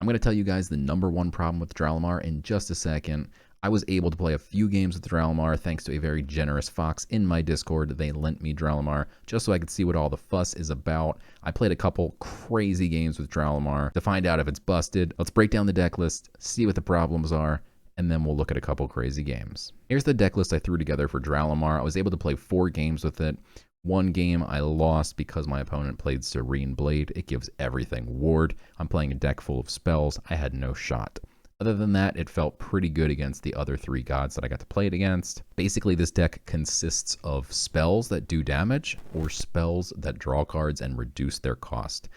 I'm going to tell you guys the #1 problem with Dralamar in just a second. I was able to play a few games with Dralamar thanks to a very generous fox in my Discord. They lent me Dralamar just so I could see what all the fuss is about. I played a couple crazy games with Dralamar to find out if it's busted. Let's break down the deck list, see what the problems are, and then we'll look at a couple crazy games. Here's the deck list I threw together for Dralamar. I was able to play 4 games with it. One game I lost because my opponent played Serene Blade. It gives everything ward. I'm playing a deck full of spells. I had no shot. Other than that, it felt pretty good against the other 3 gods that I got to play it against. Basically, this deck consists of spells that do damage or spells that draw cards and reduce their cost.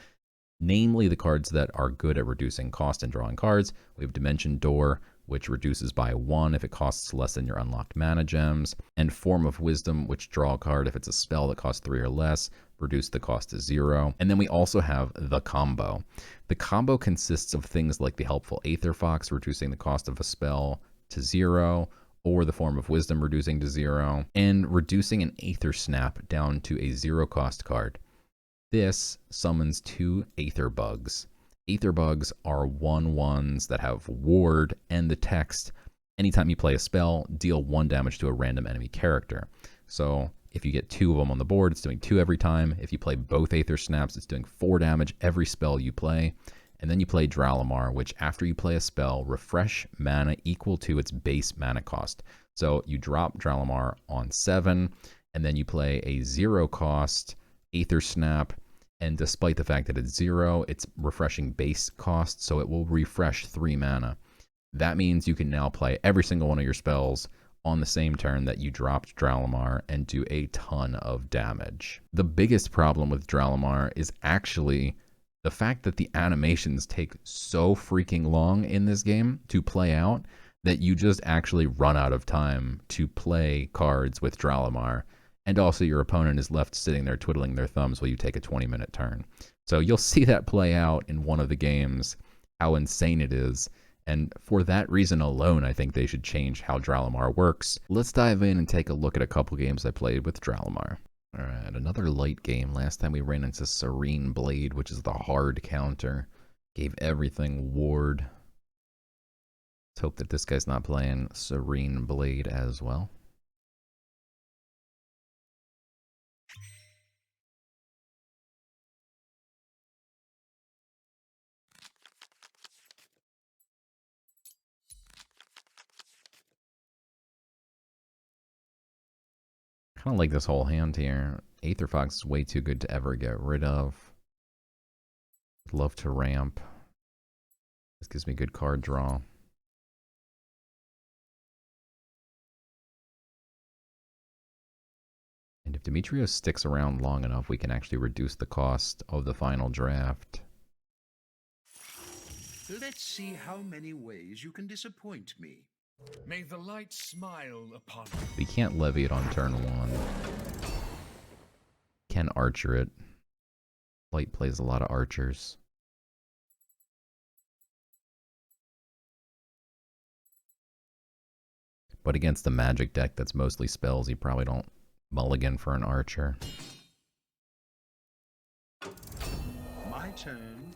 Namely, the cards that are good at reducing cost and drawing cards. We have Dimension Door, which reduces by 1 if it costs less than your unlocked mana gems, and Form of Wisdom, which draw a card if it's a spell that costs 3 or less, reduce the cost to 0. And then we also have the combo. The combo consists of things like the helpful Aether Fox, reducing the cost of a spell to 0, or the Form of Wisdom reducing to 0, and reducing an Aether Snap down to a 0 cost card. This summons 2 Aether Bugs. Aether Bugs are 1/1s that have ward and the text. Anytime you play a spell, deal 1 damage to a random enemy character. So if you get 2 of them on the board, it's doing 2 every time. If you play both Aether Snaps, it's doing 4 damage every spell you play. And then you play Dralamar, which after you play a spell, refresh mana equal to its base mana cost. So you drop Dralamar on 7, and then you play a 0 cost Aether Snap. And despite the fact that it's 0, it's refreshing base cost, so it will refresh 3 mana. That means you can now play every single one of your spells on the same turn that you dropped Dralamar and do a ton of damage. The biggest problem with Dralamar is actually the fact that the animations take so freaking long in this game to play out that you just actually run out of time to play cards with Dralamar. And also your opponent is left sitting there twiddling their thumbs while you take a 20-minute turn. So you'll see that play out in one of the games, how insane it is. And for that reason alone, I think they should change how Dralamar works. Let's dive in and take a look at a couple games I played with Dralamar. All right, another light game. Last time we ran into Serene Blade, which is the hard counter. Gave everything ward. Let's hope that this guy's not playing Serene Blade as well. Kind of like this whole hand here. Aether Fox is way too good to ever get rid of. Love to ramp. This gives me good card draw. And if Demetrios sticks around long enough, we can actually reduce the cost of the final draft. Let's see how many ways you can disappoint me. May the light smile upon you. We can't levy it on turn 1. Can archer it. Light plays a lot of archers. But against the magic deck that's mostly spells, you probably don't mulligan for an archer. My turn.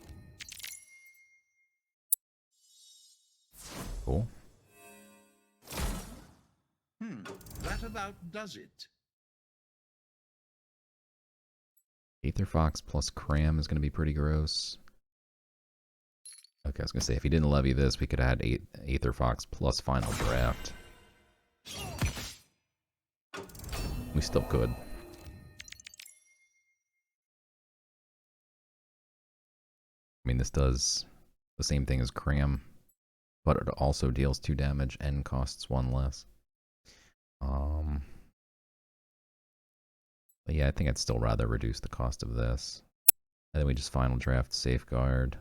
Cool. That about does it. Aether Fox plus Cram is going to be pretty gross. Okay, I was going to say, if he didn't levy this, we could add Aether Fox plus Final Draft. We still could. I mean, this does the same thing as Cram, but it also deals 2 damage and costs 1 less. But yeah, I think I'd still rather reduce the cost of this. And then we just Final Draft Safeguard.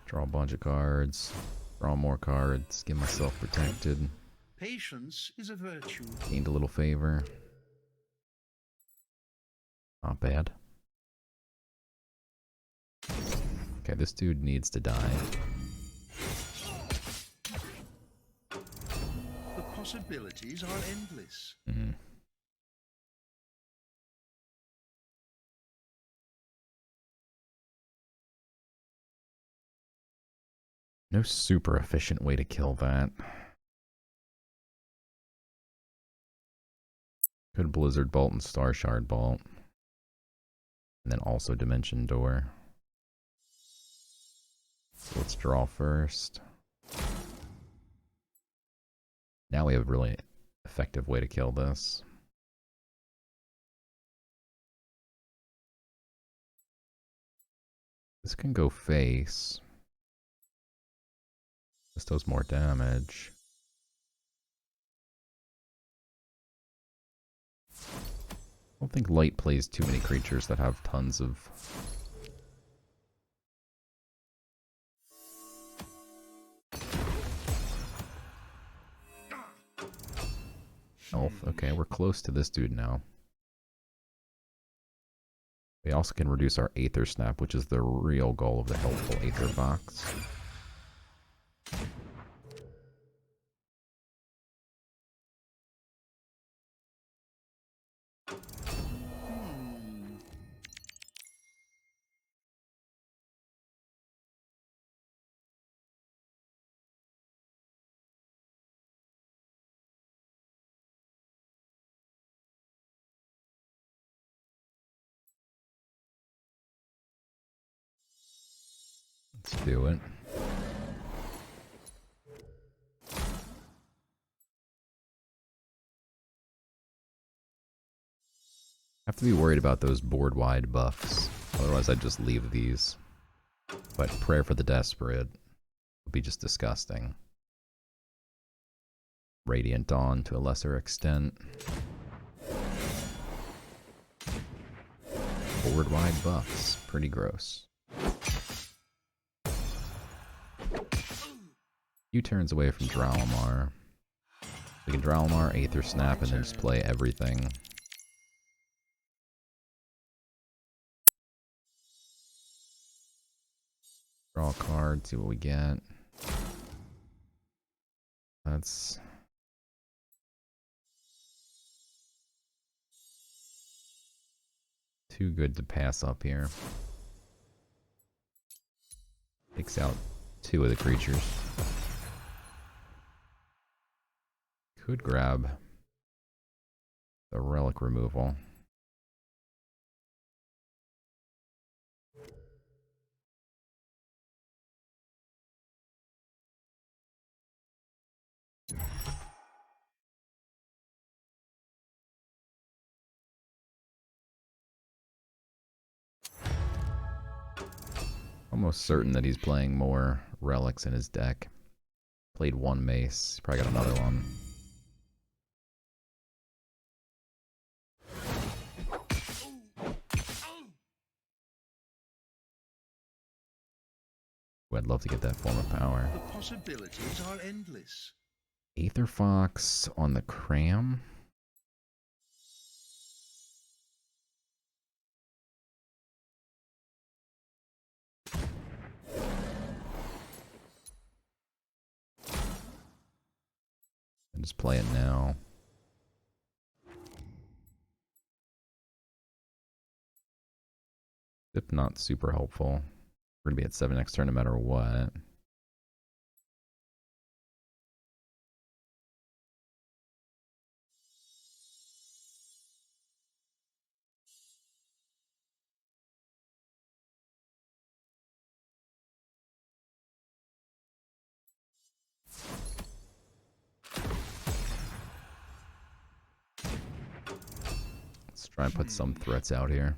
Draw a bunch of cards. Draw more cards. Get myself protected. Patience is a virtue. Gained a little favor. Not bad. Okay, this dude needs to die. The possibilities are endless. No super efficient way to kill that. Could Blizzard Bolt and Star Shard Bolt. And then also Dimension Door. So let's draw first. Now we have a really effective way to kill this. This can go face. This does more damage. I don't think light plays too many creatures that have tons of health. Okay, we're close to this dude now. We also can reduce our Aether Snap, which is the real goal of the helpful Aether Box. Let's do it. I have to be worried about those board-wide buffs. Otherwise, I'd just leave these. But Prayer for the Desperate would be just disgusting. Radiant Dawn to a lesser extent. Board-wide buffs. Pretty gross. Few turns away from Dralamar. We can Dralamar, Aether Snap, and then just play everything. Draw a card, see what we get. That's too good to pass up here. Takes out 2 of the creatures. Could grab the relic removal. Almost certain that he's playing more relics in his deck. Played 1 mace, probably got another one. Ooh, I'd love to get that form of power. The possibilities are endless. Aether Fox on the Cram. And just play it now. If not super helpful. We're gonna be at 7 next turn no matter what. Let's try and put some threats out here.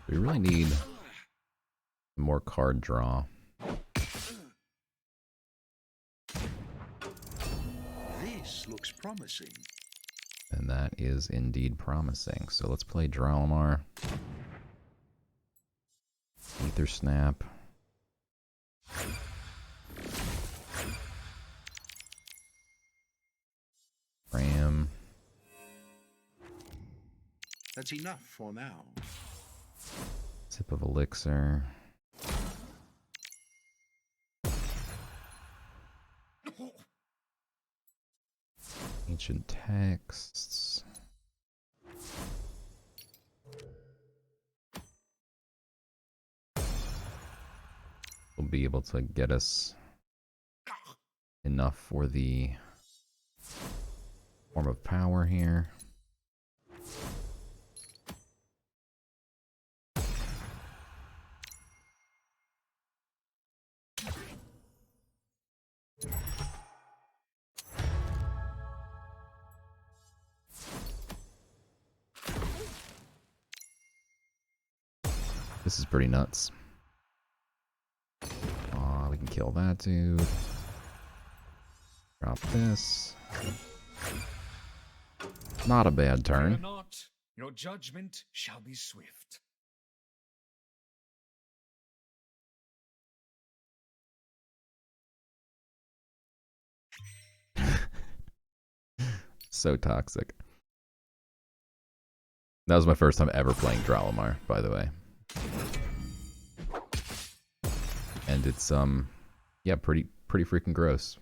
We really need more card draw. This looks promising. And that is indeed promising. So let's play Draelmar. Aether Snap. That's enough for now. Sip of elixir. Ancient texts. Will be able to get us enough for the form of power here. This is pretty nuts. We can kill that dude. Drop this. Not a bad turn. Fear not, your judgment shall be swift. So toxic. That was my first time ever playing Dralamar, by the way. And it's yeah, pretty freaking gross.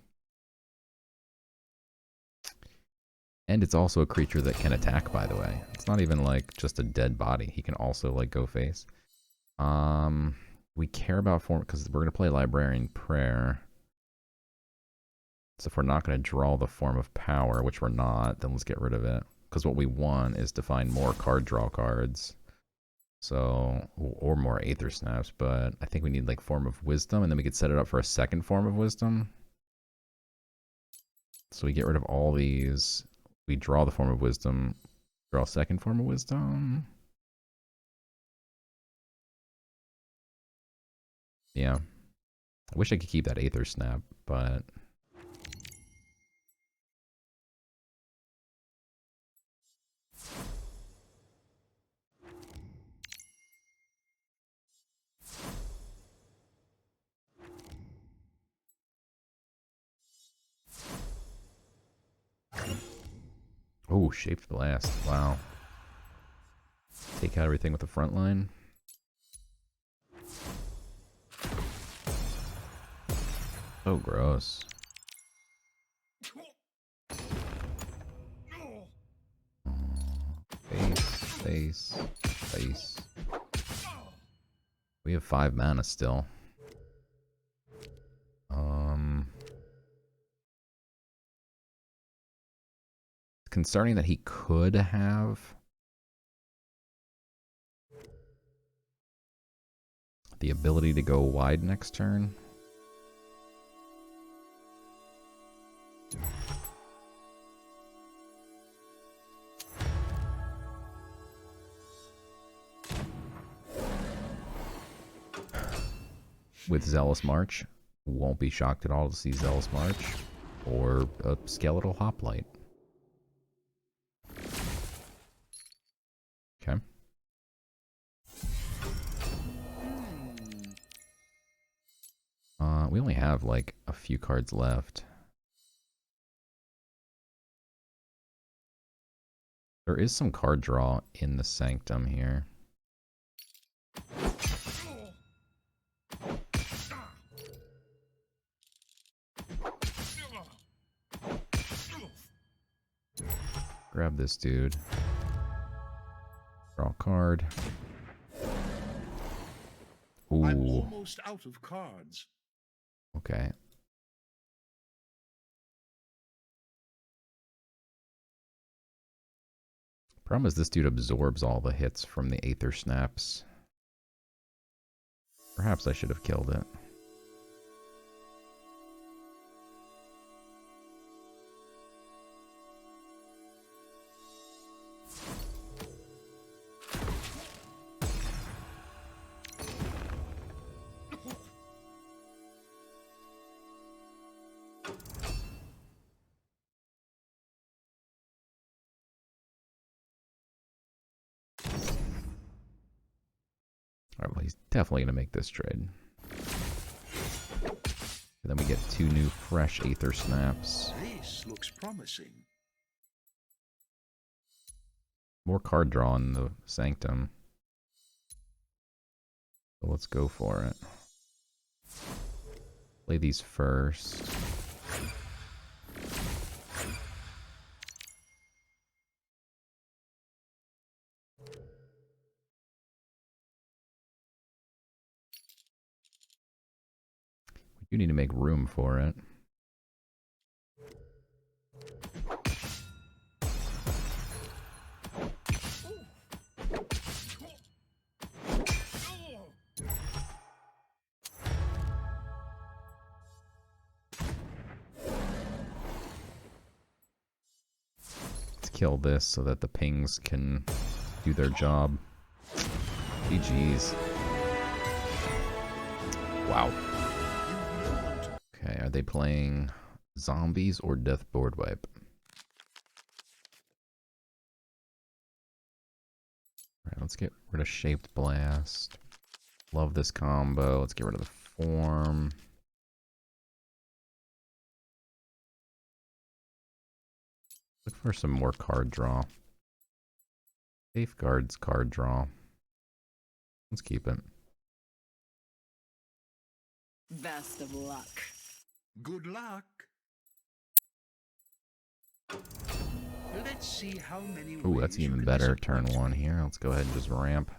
And it's also a creature that can attack, by the way. It's not even like just a dead body. He can also like go face. We care about form because we're gonna play Librarian Prayer. So if we're not gonna draw the form of power, which we're not, then let's get rid of it. Because what we want is to find more card draw cards. So, or more Aether Snaps, but I think we need like Form of Wisdom, and then we could set it up for a second Form of Wisdom. So we get rid of all these. We draw the Form of Wisdom, draw a second Form of Wisdom. Yeah. I wish I could keep that Aether Snap, but... Oh, Shaped Blast. Wow. Take out everything with the front line. Oh, gross. Face. We have 5 mana still. It's concerning that he could have the ability to go wide next turn. With Zealous March, won't be shocked at all to see Zealous March or a Skeletal Hoplite. Okay. We only have like a few cards left. There is some card draw in the Sanctum here. Grab this dude. Draw a card. Ooh. I'm almost out of cards. Okay. Problem is this dude absorbs all the hits from the Aether Snaps. Perhaps I should have killed it. Alright, well, he's definitely going to make this trade. And then we get 2 new fresh Aether Snaps. This looks promising. More card draw in the Sanctum. So let's go for it. Play these first. We do need to make room for it. Kill this so that the pings can do their job. GG's. Wow. Okay, are they playing zombies or death board wipe? Alright, let's get rid of Shaped Blast. Love this combo. Let's get rid of the form. Look for some more card draw. Safeguards card draw. Let's keep it. Best of luck. Good luck. Let's see how many. Ooh, that's even better. Turn one here. Let's go ahead and just ramp.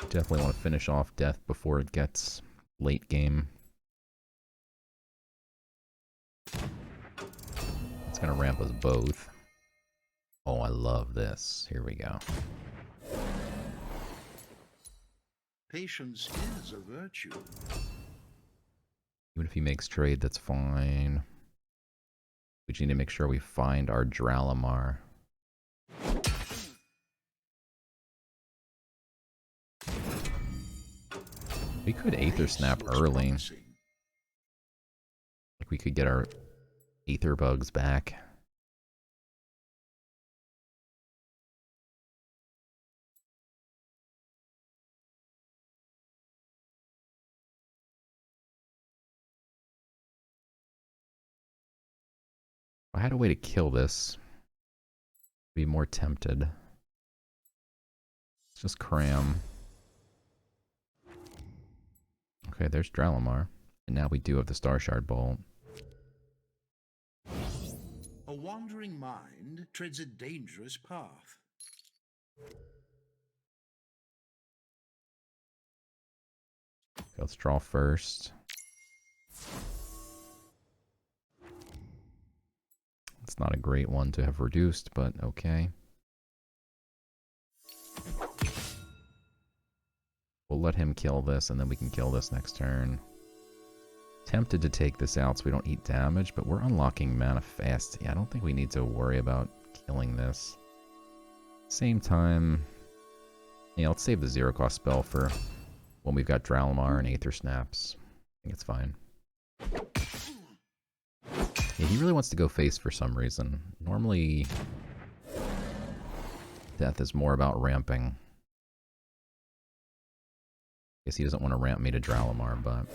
Definitely want to finish off death before it gets late game. It's gonna ramp us both. Oh, I love this. Here we go. Patience is a virtue. Even if he makes trade, that's fine. We just need to make sure we find our Dralamar. We could Aether Snap early. Like we could get our Aether Bugs back. If I had a way to kill this, I'd be more tempted. Let's just cram. Okay, there's Dralamar. And now we do have the Star Shard Bolt. A wandering mind treads a dangerous path. Okay, let's draw first. It's not a great one to have reduced, but okay. We'll let him kill this, and then we can kill this next turn. Tempted to take this out so we don't eat damage, but we're unlocking mana fast. Yeah, I don't think we need to worry about killing this. Same time, yeah, let's save the zero cost spell for when we've got Dralamar and Aether Snaps. I think it's fine. Yeah, he really wants to go face for some reason. Normally, death is more about ramping. Guess he doesn't want to ramp me to Dralamar, but...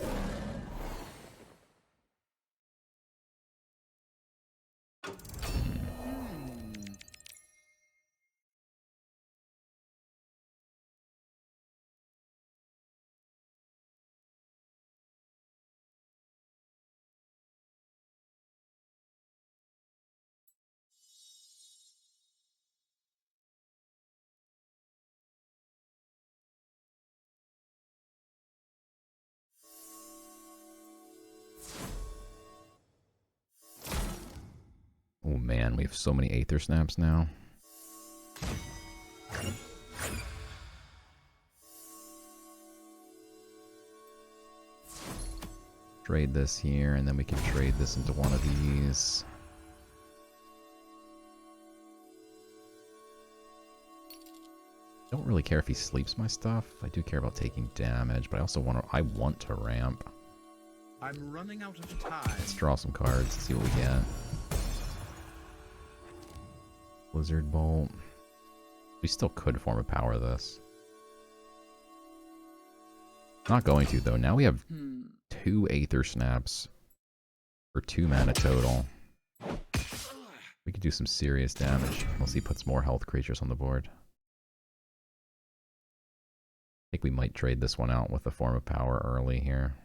Oh man, we have so many Aether Snaps now. Trade this here, and then we can trade this into one of these. Don't really care if he sleeps my stuff. I do care about taking damage, but I also want to ramp. I'm running out of time. Let's draw some cards and see what we get. Blizzard Bolt. We still could form a power this. Not going to, though. Now we have 2 Aether Snaps for 2 mana total. We could could do some serious damage once he puts more health creatures on the board. I think we might trade this one out with a form of power early here.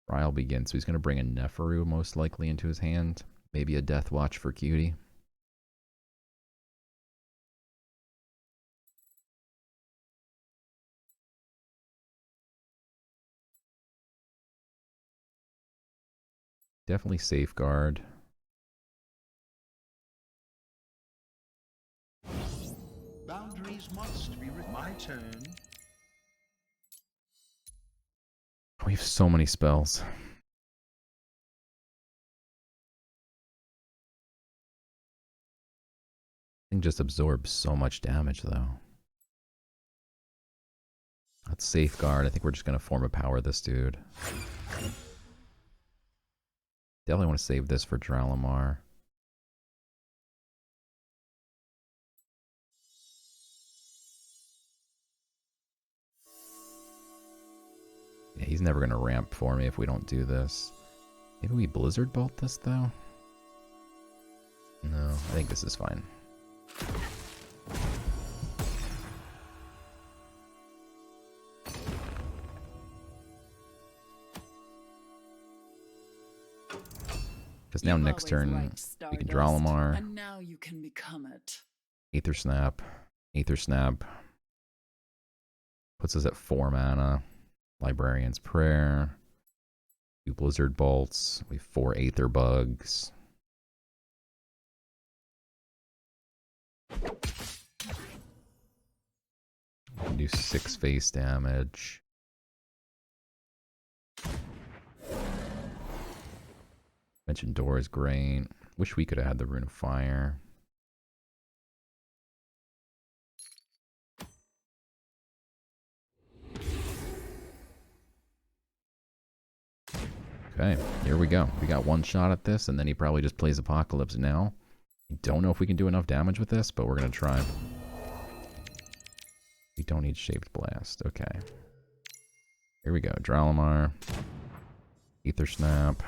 Trial begins, so he's going to bring a Neferu most likely into his hand. Maybe a Death Watch for Cutie. Definitely Safeguard. Boundaries must be my turn. We have so many spells. Thing just absorbs so much damage, though. That's Safeguard. I think we're just going to form a power this dude. Definitely want to save this for Dralamar. Yeah, he's never going to ramp for me if we don't do this. Maybe we Blizzard Bolt this, though? No, I think this is fine. Because now next turn, we can Dralamar. And now you can become it. Aether Snap. Aether Snap. Puts us at 4 mana. Librarian's Prayer. 2 Blizzard Bolts. We have 4 Aether Bugs. We can do 6 face damage. Mentioned Door is great. Wish we could have had the Rune of Fire. Okay, here we go. We got one shot at this, and then he probably just plays Apocalypse now. Don't know if we can do enough damage with this, but we're going to try. We don't need Shaped Blast. Okay. Here we go. Dralamar. Aether Snap.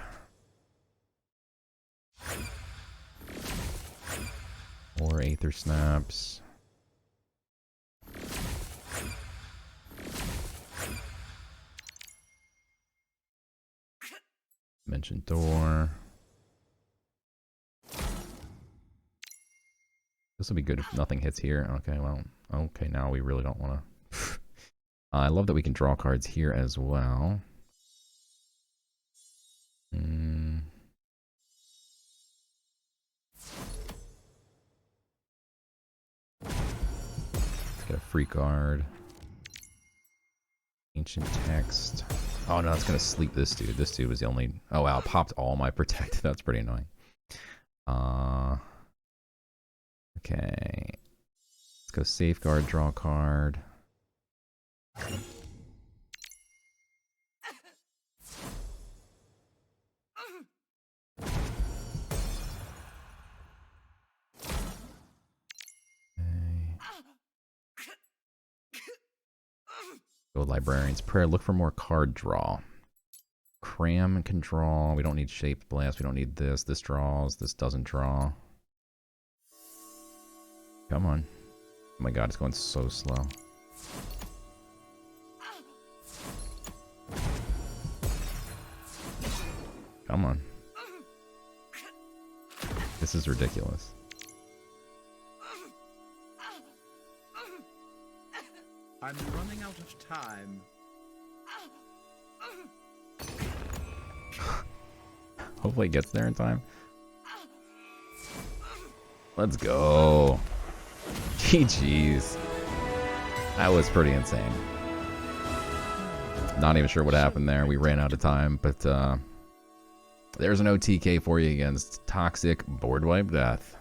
More Aether Snaps. Mentioned Door. This will be good if nothing hits here. Okay, well, okay, now we really don't want to. I love that we can draw cards here as well. Let's get a free card. Ancient Text. Oh no, it's gonna sleep this dude. This dude was the only. Oh wow, it popped all my protect. That's pretty annoying. Okay. Let's go Safeguard, draw a card. Go Librarian's Prayer. Look for more card draw. Cram can draw. We don't need Shaped Blast. We don't need this. This draws. This doesn't draw. Come on. Oh my god, it's going so slow. Come on. This is ridiculous. I'm running out of time. Hopefully it gets there in time. Let's go. GG's. That was pretty insane. Not even sure what happened there. We ran out of time, but there's an OTK for you against Toxic Board Wipe Death.